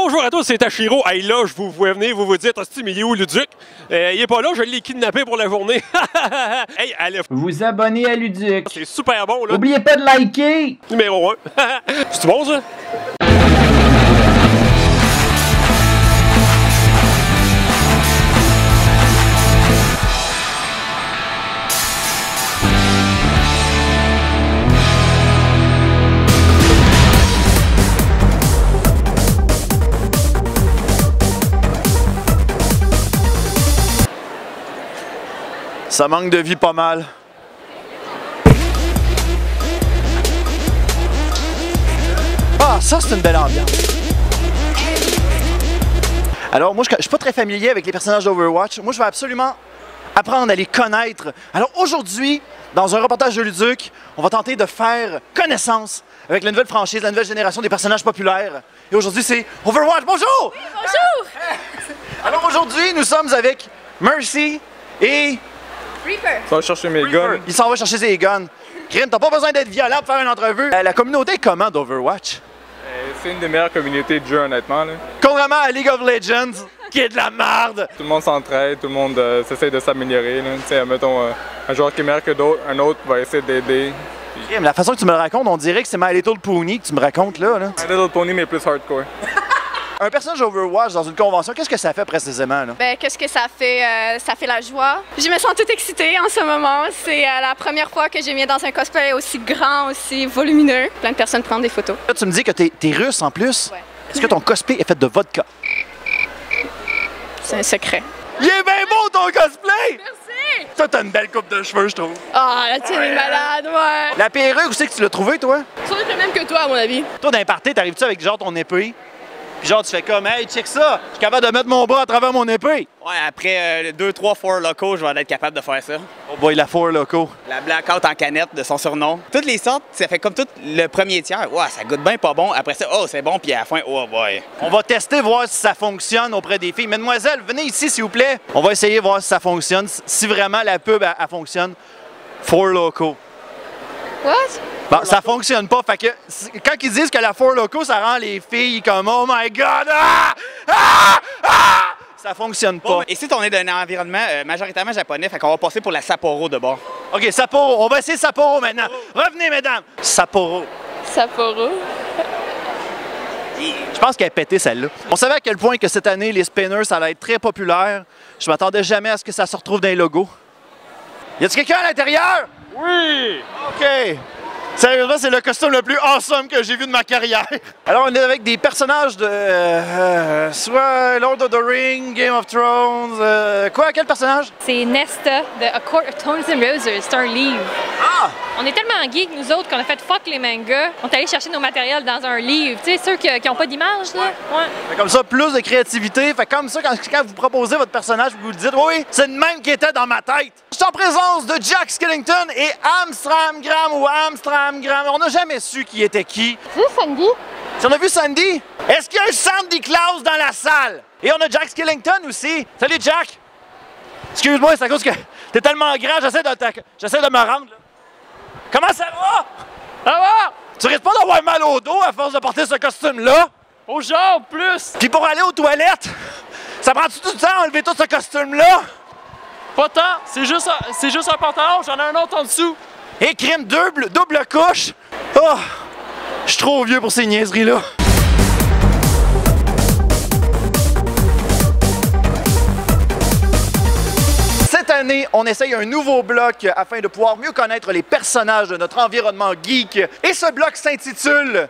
Bonjour à tous, c'est Tashiro. Hey, là, je vous vois venir, vous vous dites, hostie, mais il est où Luduc? Il est pas là, je l'ai kidnappé pour la journée. Hey, allez. Vous abonnez à Luduc. C'est super bon, là. N'oubliez pas de liker. Numéro 1. C'est bon, ça? Ça manque de vie pas mal. Ah, ça c'est une belle ambiance. Alors moi je suis pas très familier avec les personnages d'Overwatch. Moi je veux absolument apprendre à les connaître. Alors aujourd'hui, dans un reportage de Luduc, on va tenter de faire connaissance avec la nouvelle franchise, la nouvelle génération des personnages populaires. Et aujourd'hui c'est Overwatch. Bonjour! Oui, bonjour! Alors aujourd'hui nous sommes avec Mercy et... Reaper. Ça va chercher mes guns. Il s'en va chercher ses guns. Grim, t'as pas besoin d'être violent pour faire une entrevue. La communauté est comment d'Overwatch? C'est une des meilleures communautés de jeu, honnêtement. Là. Contrairement à League of Legends, qui est de la merde. Tout le monde s'entraide, tout le monde s'essaie de s'améliorer. Mettons, un joueur qui est meilleur que d'autres, un autre va essayer d'aider. Grim, la façon que tu me le racontes, on dirait que c'est My Little Pony que tu me racontes là. Un Little Pony, mais plus hardcore. Un personnage Overwatch dans une convention, qu'est-ce que ça fait précisément? Là? Ben, qu'est-ce que ça fait? Ça fait la joie. Je me sens toute excitée en ce moment. C'est la première fois que je viens dans un cosplay aussi grand, aussi volumineux. Plein de personnes prennent des photos. Là, tu me dis que t'es russe en plus. Ouais. Est-ce que ton cosplay est fait de vodka? C'est un secret. Il est bien beau ton cosplay! Merci! Toi, t'as une belle coupe de cheveux, je trouve. Ah, la tienne est malade, ouais! La perruque, où c'est que tu l'as trouvée, toi? Sans doute le même que toi, à mon avis. Toi, d'un party, t'arrives-tu avec genre ton épée? Puis genre, tu fais comme, hey, check ça, je suis capable de mettre mon bras à travers mon épée. Ouais, après 2-3 four locaux, je vais être capable de faire ça. Oh boy, la four loco. La blackout en canette de son surnom. Toutes les sortes, ça fait comme tout le premier tiers. Ouais, ça goûte bien pas bon. Après ça, oh, c'est bon. Puis à la fin, oh boy. On va tester, voir si ça fonctionne auprès des filles. Mademoiselle, venez ici, s'il vous plaît. On va essayer, voir si ça fonctionne, si vraiment la pub, elle fonctionne. Four loco. What? Bon, ça fonctionne pas. Fait que quand ils disent que la four loco, ça rend les filles comme oh my god, ah! Ah! Ah! Ça fonctionne pas. Bon, et si on est dans un environnement majoritairement japonais, fait qu'on va passer pour la Sapporo de bord. OK, Sapporo. On va essayer Sapporo maintenant. Revenez, mesdames. Sapporo. Sapporo. Je pense qu'elle a pété celle-là. On savait à quel point que cette année, les spinners, ça allait être très populaire. Je m'attendais jamais à ce que ça se retrouve dans les logos. Y a-t-il quelqu'un à l'intérieur? Oui! OK. Sérieusement, c'est le costume le plus awesome que j'ai vu de ma carrière. Alors, on est avec des personnages de... soit Lord of the Rings, Game of Thrones... quoi? Quel personnage? C'est Nesta de A Court of Thorns and Roses. C'est un livre. Ah! On est tellement geeks, nous autres, qu'on a fait fuck les mangas. On est allé chercher nos matériels dans un livre. Tu sais, ceux qui n'ont pas d'image, là. Ouais. Fait comme ça, plus de créativité. Fait comme ça, quand vous proposez votre personnage, vous le dites, oui, c'est le même qui était dans ma tête. Je suis en présence de Jack Skellington et Amstramgram ou Amstramgram. On n'a jamais su qui était qui. C'est Sandy? Si on a vu Sandy, est-ce qu'il y a un Sandy Claus dans la salle? Et on a Jack Skellington aussi. Salut, Jack. Excuse-moi, c'est à cause que t'es tellement grand, j'essaie de me rendre. Là. Comment ça va? Ça va? Tu risques pas d'avoir mal au dos à force de porter ce costume-là? Aux jambes, plus! Puis pour aller aux toilettes, ça prend-tu tout le temps à enlever tout ce costume-là? Pas tant, c'est juste un pantalon, j'en ai un autre en dessous. Et crime double couche. Oh, je suis trop vieux pour ces niaiseries-là. Cette année, on essaye un nouveau bloc afin de pouvoir mieux connaître les personnages de notre environnement geek. Et ce bloc s'intitule...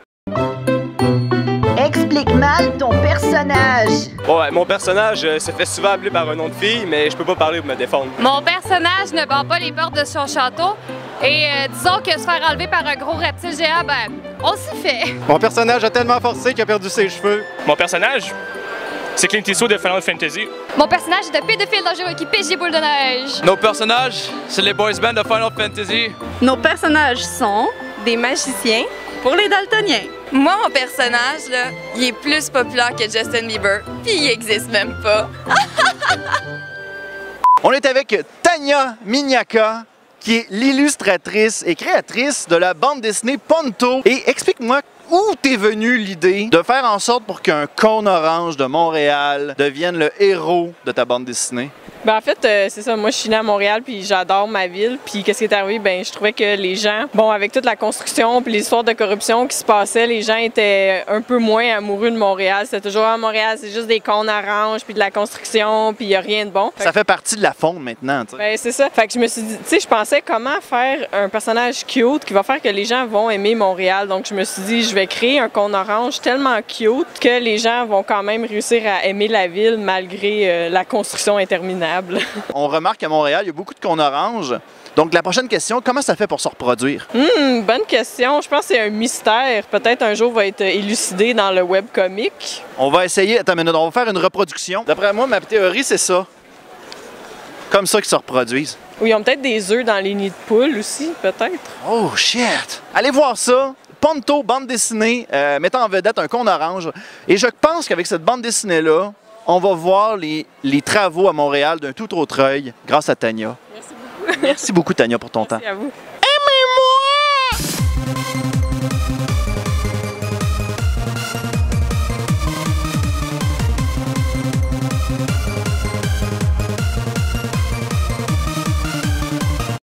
Explique mal ton personnage. Ouais, mon personnage se fait souvent appeler par un nom de fille, mais je peux pas parler pour me défendre. Mon personnage ne bat pas les portes de son château. Et disons que se faire enlever par un gros reptile géant, ben, on s'y fait. Mon personnage a tellement forcé qu'il a perdu ses cheveux. Mon personnage, c'est Clint Eastwood de Final Fantasy. Mon personnage est un pédophile dangereux qui pêche des boules de neige. Nos personnages, c'est les boys bands de Final Fantasy. Nos personnages sont des magiciens pour les daltoniens. Moi, mon personnage, là, il est plus populaire que Justin Bieber, puis il existe même pas. On est avec Tania Mignaka, qui est l'illustratrice et créatrice de la bande dessinée Ponto. Et explique-moi, Où t'es venue l'idée de faire en sorte pour qu'un cône orange de Montréal devienne le héros de ta bande dessinée? Ben en fait, c'est ça. Moi, je suis née à Montréal, puis j'adore ma ville. Puis qu'est-ce qui est arrivé? Ben, je trouvais que les gens, bon, avec toute la construction puis les histoires de corruption qui se passaient, les gens étaient un peu moins amoureux de Montréal. C'était toujours à Montréal, c'est juste des cônes oranges puis de la construction, puis il y a rien de bon. Ça fait partie de la faune maintenant, tu sais. Ben c'est ça. Fait que je me suis dit, tu sais, je pensais comment faire un personnage cute qui va faire que les gens vont aimer Montréal. Donc je me suis dit, je vais créer un cône orange tellement cute que les gens vont quand même réussir à aimer la ville malgré la construction interminable. On remarque qu'à Montréal, il y a beaucoup de cônes oranges. Donc, la prochaine question, comment ça fait pour se reproduire? Bonne question. Je pense que c'est un mystère. Peut-être un jour va être élucidé dans le webcomic. On va essayer. Attends une minute, on va faire une reproduction. D'après moi, ma théorie, c'est ça. Comme ça qu'ils se reproduisent. Ou ils ont peut-être des œufs dans les nids de poules aussi, peut-être. Oh, shit! Allez voir ça. Ponto, bande dessinée, mettant en vedette un cône orange. Et je pense qu'avec cette bande dessinée-là, on va voir les travaux à Montréal d'un tout autre œil grâce à Tania. Merci beaucoup. Merci beaucoup, Tania, pour ton temps. Merci à vous.